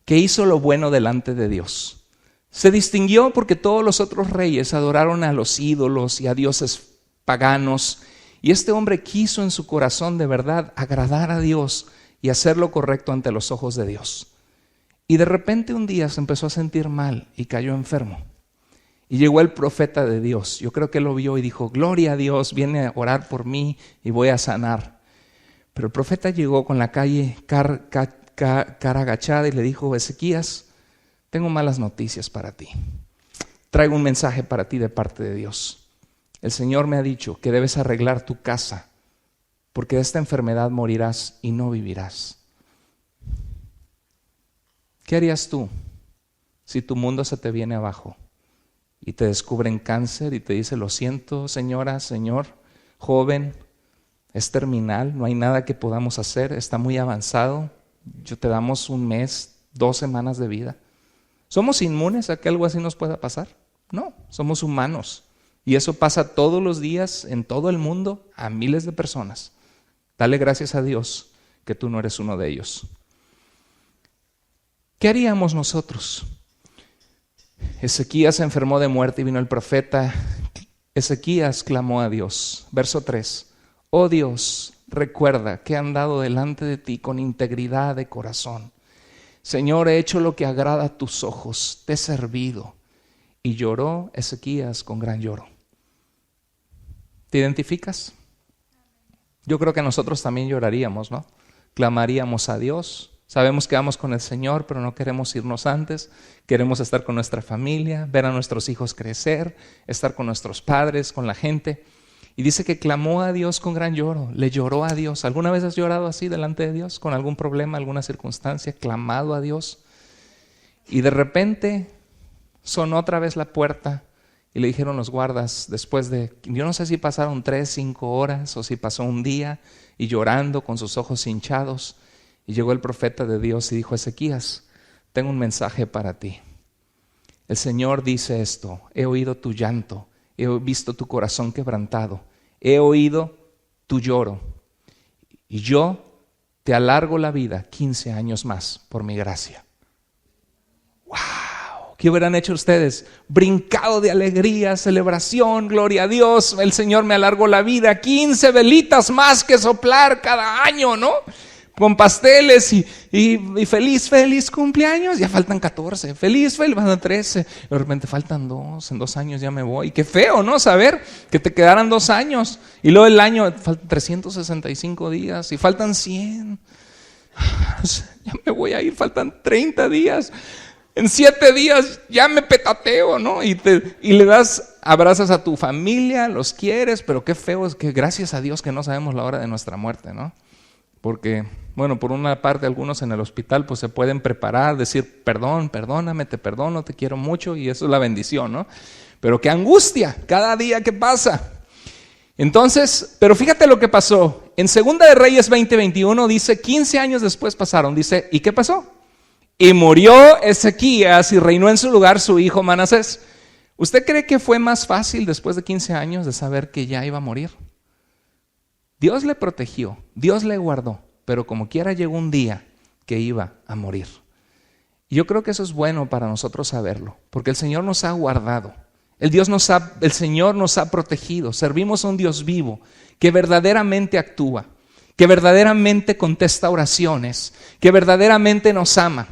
que hizo lo bueno delante de Dios. Se distinguió porque todos los otros reyes adoraron a los ídolos y a dioses paganos, y este hombre quiso en su corazón de verdad agradar a Dios y hacer lo correcto ante los ojos de Dios. Y de repente un día se empezó a sentir mal y cayó enfermo. Y llegó el profeta de Dios. Yo creo que lo vio y dijo, gloria a Dios, viene a orar por mí y voy a sanar. Pero el profeta llegó con la cara agachada y le dijo, Ezequías, tengo malas noticias para ti. Traigo un mensaje para ti de parte de Dios. El Señor me ha dicho que debes arreglar tu casa, porque de esta enfermedad morirás y no vivirás. ¿Qué harías tú si tu mundo se te viene abajo? Y te descubren cáncer y te dice, lo siento, señora, señor, joven, es terminal, no hay nada que podamos hacer, está muy avanzado, te damos un mes, 2 semanas de vida. ¿Somos inmunes a que algo así nos pueda pasar? No, somos humanos. Y eso pasa todos los días en todo el mundo a miles de personas. Dale gracias a Dios que tú no eres uno de ellos. ¿Qué haríamos nosotros? Ezequías se enfermó de muerte y vino el profeta. Ezequías clamó a Dios. Verso 3. Oh Dios, recuerda que he andado delante de ti con integridad de corazón. Señor, he hecho lo que agrada a tus ojos, te he servido. Y lloró Ezequías con gran lloro. ¿Te identificas? Yo creo que nosotros también lloraríamos, ¿no? Clamaríamos a Dios. Sabemos que vamos con el Señor, pero no queremos irnos antes. Queremos estar con nuestra familia, ver a nuestros hijos crecer, estar con nuestros padres, con la gente. Y dice que clamó a Dios con gran lloro, le lloró a Dios. ¿Alguna vez has llorado así delante de Dios? ¿Con algún problema, alguna circunstancia? ¿Clamado a Dios? Y de repente sonó otra vez la puerta y le dijeron los guardas, después de, yo no sé si pasaron 3, 5 horas o si pasó un día, y llorando con sus ojos hinchados. Y llegó el profeta de Dios y dijo, Ezequías, tengo un mensaje para ti. El Señor dice esto, he oído tu llanto, he visto tu corazón quebrantado, he oído tu lloro y yo te alargo la vida 15 años más por mi gracia. ¡Wow! ¿Qué hubieran hecho ustedes? Brincado de alegría, celebración, gloria a Dios, el Señor me alargó la vida, 15 velitas más que soplar cada año, ¿no? Con pasteles y feliz cumpleaños, ya faltan 14, feliz, faltan 13, de repente faltan 2, en 2 años ya me voy. Qué feo, ¿no? Saber que te quedaran 2 años y luego el año, faltan 365 días y faltan 100. Ya me voy a ir, faltan 30 días. En 7 días ya me petateo, ¿no? Y le das, abrazas a tu familia, los quieres, pero qué feo es que gracias a Dios que no sabemos la hora de nuestra muerte, ¿no? Porque, bueno, por una parte algunos en el hospital pues se pueden preparar, decir perdóname, te perdono, te quiero mucho y eso es la bendición, ¿no? Pero qué angustia cada día que pasa. Entonces, pero fíjate lo que pasó. En 2 de Reyes 20:21 dice, 15 años después pasaron, dice, ¿y qué pasó? Y murió Ezequías y reinó en su lugar su hijo Manasés. ¿Usted cree que fue más fácil después de 15 años de saber que ya iba a morir? Dios le protegió, Dios le guardó, pero como quiera llegó un día que iba a morir. Y yo creo que eso es bueno para nosotros saberlo, porque el Señor nos ha guardado. El Señor nos ha protegido. Servimos a un Dios vivo que verdaderamente actúa, que verdaderamente contesta oraciones, que verdaderamente nos ama.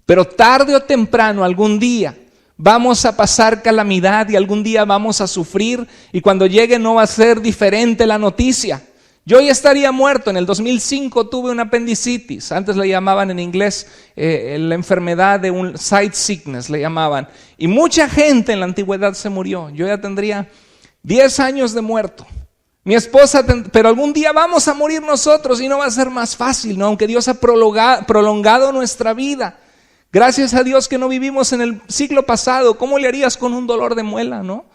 Pero tarde o temprano, algún día, vamos a pasar calamidad y algún día vamos a sufrir, y cuando llegue no va a ser diferente la noticia. Yo ya estaría muerto. En el 2005 tuve una apendicitis. Antes le llamaban en inglés la enfermedad de un side sickness, le llamaban. Y mucha gente en la antigüedad se murió. Yo ya tendría 10 años de muerto. Mi esposa, pero algún día vamos a morir nosotros y no va a ser más fácil, ¿no? Aunque Dios ha prolongado nuestra vida. Gracias a Dios que no vivimos en el siglo pasado. ¿Cómo le harías con un dolor de muela, no?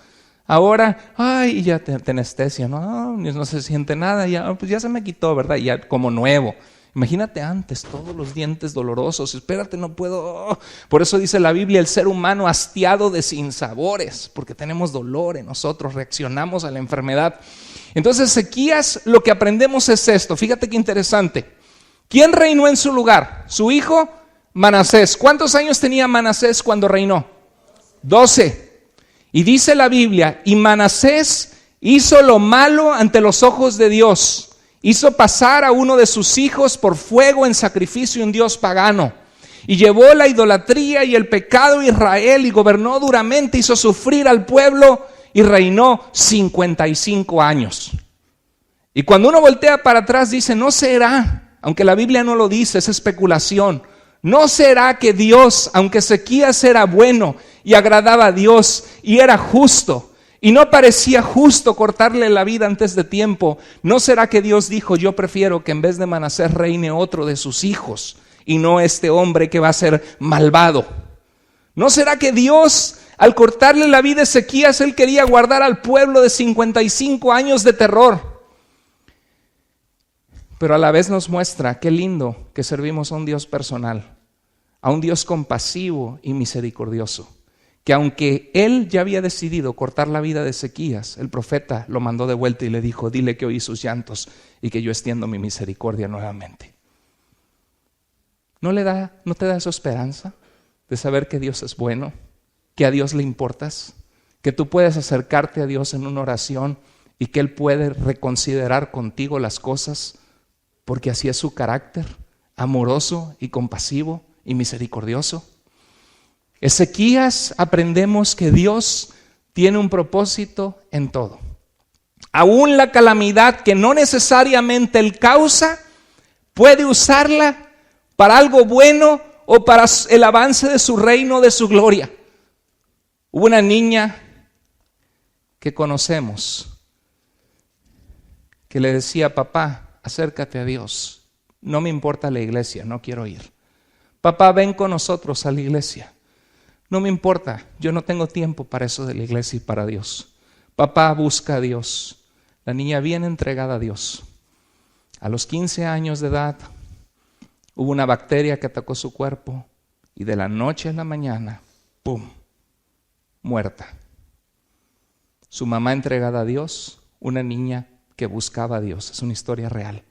Ahora, ay, ya te anestesia, no se siente nada, pues ya se me quitó, ¿verdad? Ya como nuevo. Imagínate antes, todos los dientes dolorosos, espérate, no puedo. Por eso dice la Biblia, el ser humano hastiado de sinsabores, porque tenemos dolor en nosotros, reaccionamos a la enfermedad. Entonces, Ezequías, lo que aprendemos es esto, fíjate qué interesante. ¿Quién reinó en su lugar? Su hijo Manasés. ¿Cuántos años tenía Manasés cuando reinó? 12. Y dice la Biblia, y Manasés hizo lo malo ante los ojos de Dios. Hizo pasar a uno de sus hijos por fuego en sacrificio a un dios pagano. Y llevó la idolatría y el pecado a Israel y gobernó duramente, hizo sufrir al pueblo y reinó 55 años. Y cuando uno voltea para atrás dice, no será, aunque la Biblia no lo dice, es especulación. ¿No será que Dios, aunque Ezequías era bueno y agradaba a Dios y era justo, y no parecía justo cortarle la vida antes de tiempo, no será que Dios dijo, yo prefiero que en vez de Manasés reine otro de sus hijos y no este hombre que va a ser malvado? ¿No será que Dios, al cortarle la vida a Ezequías, él quería guardar al pueblo de 55 años de terror? Pero a la vez nos muestra qué lindo que servimos a un Dios personal, a un Dios compasivo y misericordioso, que aunque él ya había decidido cortar la vida de Ezequías, el profeta lo mandó de vuelta y le dijo, dile que oí sus llantos y que yo extiendo mi misericordia nuevamente. ¿No te da esa esperanza de saber que Dios es bueno, que a Dios le importas, que tú puedes acercarte a Dios en una oración y que Él puede reconsiderar contigo las cosas? Porque así es su carácter, amoroso y compasivo y misericordioso. Ezequías, aprendemos que Dios tiene un propósito en todo. Aún la calamidad que no necesariamente Él causa, puede usarla para algo bueno o para el avance de su reino, de su gloria. Hubo una niña que conocemos que le decía, papá, acércate a Dios, no me importa la iglesia, no quiero ir. Papá, ven con nosotros a la iglesia. No me importa, yo no tengo tiempo para eso de la iglesia y para Dios. Papá, busca a Dios. La niña bien entregada a Dios. A los 15 años de edad hubo una bacteria que atacó su cuerpo y de la noche a la mañana, ¡pum!, muerta. Su mamá entregada a Dios, una niña que buscaba a Dios. Es una historia real.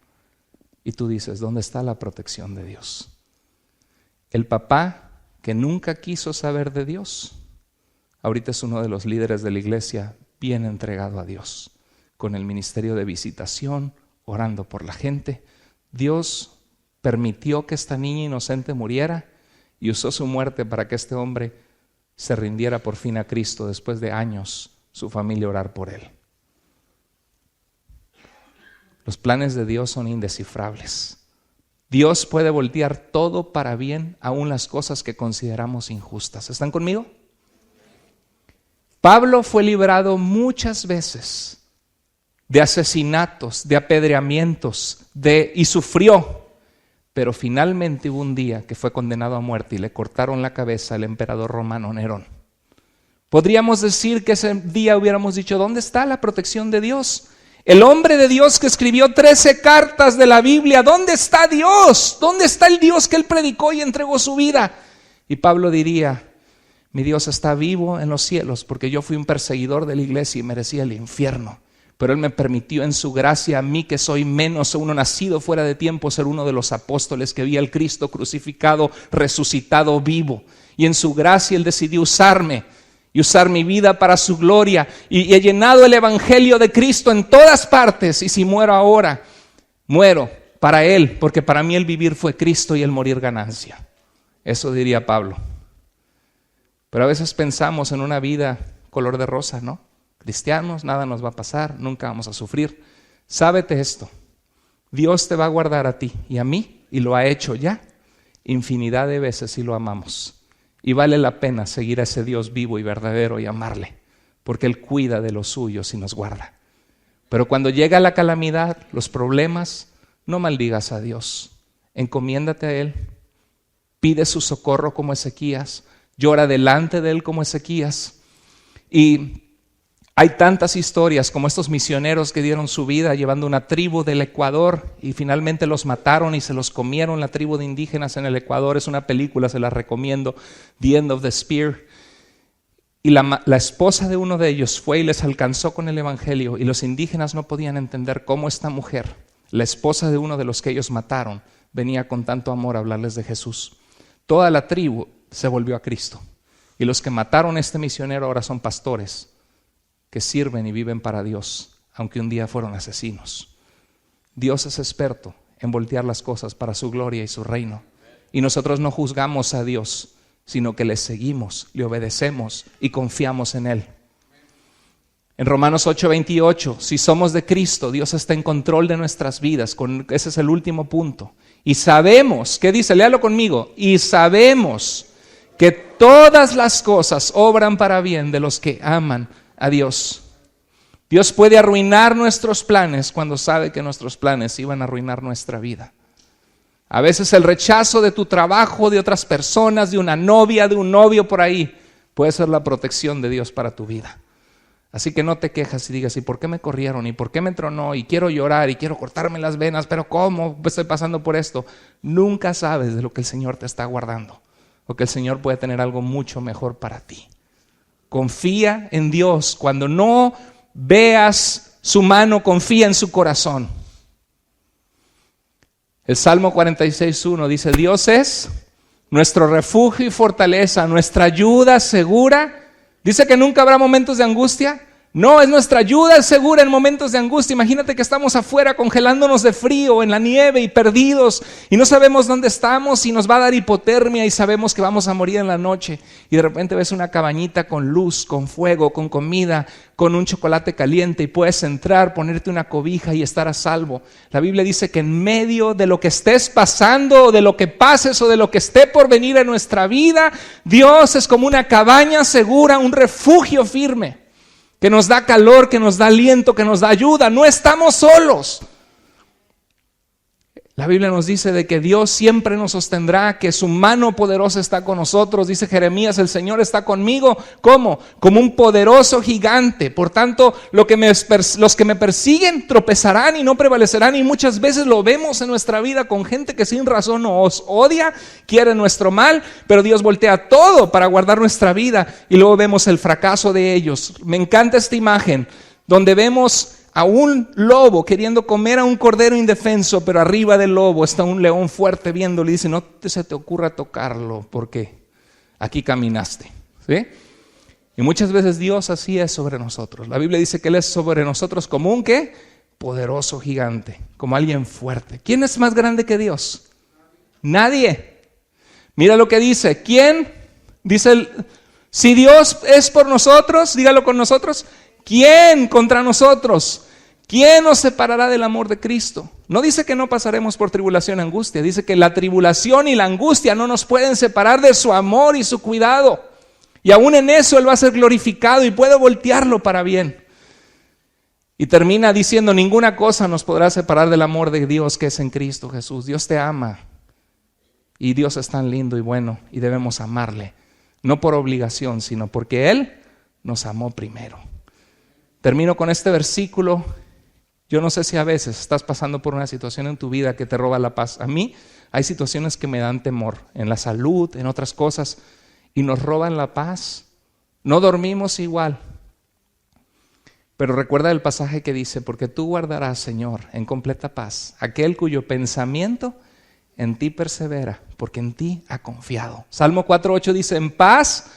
Y tú dices, ¿dónde está la protección de Dios? El papá que nunca quiso saber de Dios, ahorita es uno de los líderes de la iglesia, bien entregado a Dios, con el ministerio de visitación, orando por la gente. Dios permitió que esta niña inocente muriera y usó su muerte para que este hombre se rindiera por fin a Cristo después de años, su familia orar por él. Los planes de Dios son indescifrables. Dios puede voltear todo para bien, aún las cosas que consideramos injustas. ¿Están conmigo? Pablo fue librado muchas veces de asesinatos, de apedreamientos, y sufrió. Pero finalmente hubo un día que fue condenado a muerte y le cortaron la cabeza al emperador romano Nerón. Podríamos decir que ese día hubiéramos dicho, ¿dónde está la protección de Dios? El hombre de Dios que escribió 13 cartas de la Biblia, ¿dónde está Dios? ¿Dónde está el Dios que él predicó y entregó su vida? Y Pablo diría, mi Dios está vivo en los cielos, porque yo fui un perseguidor de la iglesia y merecía el infierno. Pero Él me permitió en su gracia, a mí que soy menos, uno nacido fuera de tiempo, ser uno de los apóstoles que vi al Cristo crucificado, resucitado, vivo. Y en su gracia Él decidió usarme. y usar mi vida para su gloria. Y he llenado el evangelio de Cristo en todas partes. Y si muero ahora, muero para Él, porque para mí el vivir fue Cristo y el morir ganancia. Eso diría Pablo. Pero a veces pensamos en una vida color de rosa, ¿no? Cristianos, nada nos va a pasar, nunca vamos a sufrir. Sábete esto, Dios te va a guardar a ti y a mí, y lo ha hecho ya infinidad de veces si lo amamos. Y vale la pena seguir a ese Dios vivo y verdadero y amarle, porque Él cuida de los suyos y nos guarda. Pero cuando llega la calamidad, los problemas, no maldigas a Dios. Encomiéndate a Él, pide su socorro como Ezequías, llora delante de Él como Ezequías. Y hay tantas historias como estos misioneros que dieron su vida llevando una tribu del Ecuador y finalmente los mataron y se los comieron, la tribu de indígenas en el Ecuador. Es una película, se la recomiendo, The End of the Spear. Y la esposa de uno de ellos fue y les alcanzó con el evangelio, y los indígenas no podían entender cómo esta mujer, la esposa de uno de los que ellos mataron, venía con tanto amor a hablarles de Jesús. Toda la tribu se volvió a Cristo, y los que mataron a este misionero ahora son pastores que sirven y viven para Dios, aunque un día fueron asesinos. Dios es experto en voltear las cosas para su gloria y su reino, y nosotros no juzgamos a Dios, sino que le seguimos, le obedecemos y confiamos en Él. En Romanos 8:28, si somos de Cristo, Dios está en control de nuestras vidas. Ese es el último punto. Y sabemos, ¿qué dice? Léalo conmigo. Y sabemos que todas las cosas obran para bien de los que aman a Dios. Dios puede arruinar nuestros planes cuando sabe que nuestros planes iban a arruinar nuestra vida. A veces el rechazo de tu trabajo, de otras personas, de una novia, de un novio por ahí, puede ser la protección de Dios para tu vida. Así que no te quejas y digas, ¿y por qué me corrieron? ¿Y por qué me tronó? Y quiero llorar y quiero cortarme las venas, pero ¿cómo estoy pasando por esto? Nunca sabes de lo que el Señor te está guardando, o que el Señor puede tener algo mucho mejor para ti. Confía en Dios. Cuando no veas su mano, confía en su corazón. El Salmo 46:1 dice, Dios es nuestro refugio y fortaleza, nuestra ayuda segura. Dice que nunca habrá momentos de angustia. No, es nuestra ayuda segura en momentos de angustia. Imagínate que estamos afuera congelándonos de frío en la nieve y perdidos y no sabemos dónde estamos y nos va a dar hipotermia y sabemos que vamos a morir en la noche, y de repente ves una cabañita con luz, con fuego, con comida, con un chocolate caliente, y puedes entrar, ponerte una cobija y estar a salvo. La Biblia dice que en medio de lo que estés pasando, o de lo que pases, o de lo que esté por venir en nuestra vida, Dios es como una cabaña segura, un refugio firme, que nos da calor, que nos da aliento, que nos da ayuda. No estamos solos. La Biblia nos dice de que Dios siempre nos sostendrá, que su mano poderosa está con nosotros. Dice Jeremías, el Señor está conmigo. ¿Cómo? Como un poderoso gigante. Por tanto, los que me persiguen tropezarán y no prevalecerán. Y muchas veces lo vemos en nuestra vida con gente que sin razón nos odia, quiere nuestro mal, pero Dios voltea todo para guardar nuestra vida, y luego vemos el fracaso de ellos. Me encanta esta imagen donde vemos a un lobo queriendo comer a un cordero indefenso, pero arriba del lobo está un león fuerte viéndolo y dice, no se te ocurra tocarlo porque aquí caminaste, ¿sí? Y muchas veces Dios así es sobre nosotros. La Biblia dice que Él es sobre nosotros como un ¿qué? Poderoso gigante, como alguien fuerte. ¿Quién es más grande que Dios? Nadie. Mira lo que dice. ¿Quién? Dice, si Dios es por nosotros, dígalo con nosotros, ¿quién contra nosotros? ¿Quién nos separará del amor de Cristo? No dice que no pasaremos por tribulación y angustia. Dice que la tribulación y la angustia no nos pueden separar de su amor y su cuidado. Y aún en eso Él va a ser glorificado y puede voltearlo para bien. Y termina diciendo, ninguna cosa nos podrá separar del amor de Dios que es en Cristo Jesús. Dios te ama. Y Dios es tan lindo y bueno y debemos amarle. No por obligación, sino porque Él nos amó primero. Termino con este versículo. Yo no sé si a veces estás pasando por una situación en tu vida que te roba la paz. A mí hay situaciones que me dan temor, en la salud, en otras cosas, y nos roban la paz. No dormimos igual. Pero recuerda el pasaje que dice, porque tú guardarás, Señor, en completa paz aquel cuyo pensamiento en ti persevera, porque en ti ha confiado. Salmo 4:8 dice, en paz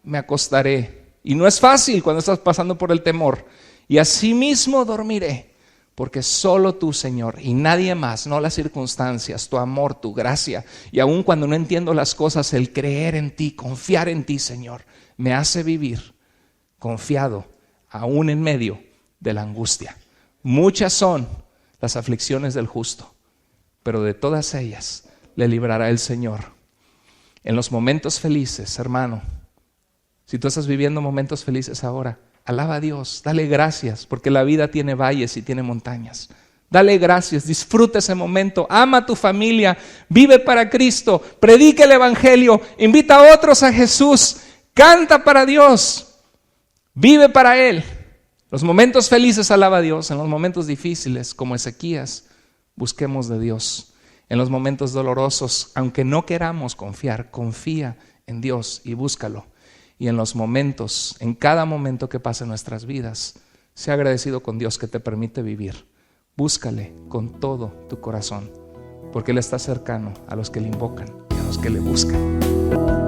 me acostaré Y no es fácil cuando estás pasando por el temor. Y asimismo dormiré, porque solo tú, Señor, y nadie más, no las circunstancias, tu amor, tu gracia, y aun cuando no entiendo las cosas, el creer en ti, confiar en ti, Señor, me hace vivir confiado, aún en medio de la angustia. Muchas son las aflicciones del justo, pero de todas ellas le librará el Señor. En los momentos felices, hermano, si tú estás viviendo momentos felices ahora, alaba a Dios, dale gracias, porque la vida tiene valles y tiene montañas. Dale gracias, disfruta ese momento, ama a tu familia, vive para Cristo, predica el Evangelio, invita a otros a Jesús, canta para Dios, vive para Él. Los momentos felices alaba a Dios, en los momentos difíciles, como Ezequías, busquemos de Dios. En los momentos dolorosos, aunque no queramos confiar, confía en Dios y búscalo. Y en los momentos, en cada momento que pasa en nuestras vidas, sea agradecido con Dios que te permite vivir. Búscale con todo tu corazón, porque Él está cercano a los que le invocan y a los que le buscan.